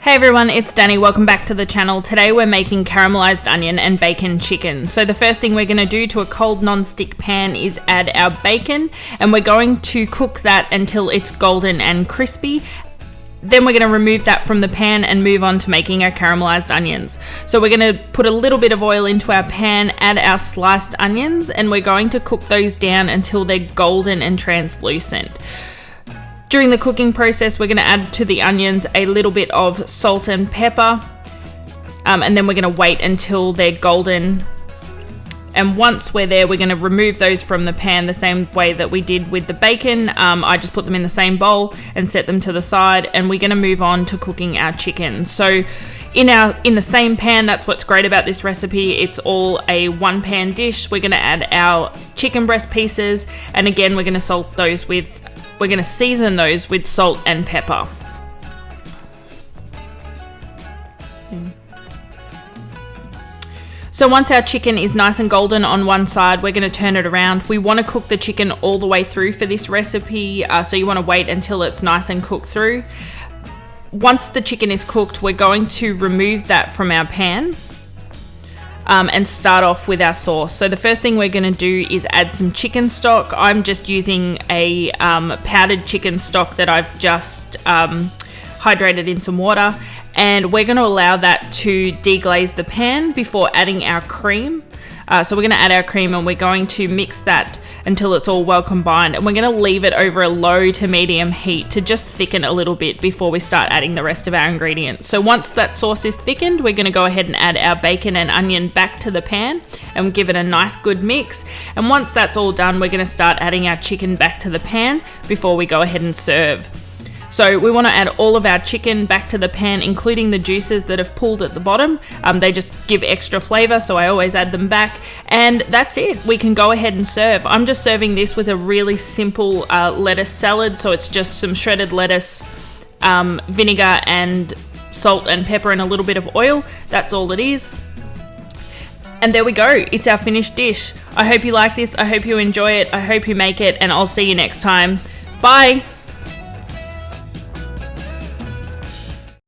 Hey everyone, it's Danny. Welcome back to the channel. Today we're making caramelized onion and bacon chicken. So the first thing we're going to do to a cold non-stick pan is add our bacon, and we're going to cook that until it's golden and crispy. Then we're going to remove that from the pan and move on to making our caramelized onions. So we're going to put a little bit of oil into our pan, add our sliced onions, and we're going to cook those down until they're golden and translucent. During the cooking process, we're going to add to the onions a little bit of salt and pepper, and then we're going to wait until they're golden. And once we're there, we're going to remove those from the pan the same way that we did with the bacon. I just put them in the same bowl and set them to the side, and we're going to move on to cooking our chicken. So in the same pan, that's what's great about this recipe. It's all a one pan dish. We're going to add our chicken breast pieces, and again, we're going to season those with salt and pepper. So once our chicken is nice and golden on one side, we're going to turn it around. We want to cook the chicken all the way through for this recipe, so you want to wait until it's nice and cooked through. Once the chicken is cooked, we're going to remove that from our pan and start off with our sauce. So the first thing we're going to do is add some chicken stock. I'm just using a powdered chicken stock that I've just hydrated in some water, and we're going to allow that to deglaze the pan before adding our cream. So we're going to add our cream, and we're going to mix that until it's all well combined, and we're going to leave it over a low to medium heat to just thicken a little bit before we start adding the rest of our ingredients. So once that sauce is thickened, we're going to go ahead and add our bacon and onion back to the pan and give it a nice good mix. And once that's all done, we're going to start adding our chicken back to the pan before we go ahead and serve. So we want to add all of our chicken back to the pan, including the juices that have pooled at the bottom. They just give extra flavor, so I always add them back. And that's it. We can go ahead and serve. I'm just serving this with a really simple lettuce salad. So it's just some shredded lettuce, vinegar and salt and pepper and a little bit of oil. That's all it is. And there we go. It's our finished dish. I hope you like this. I hope you enjoy it. I hope you make it, and I'll see you next time. Bye.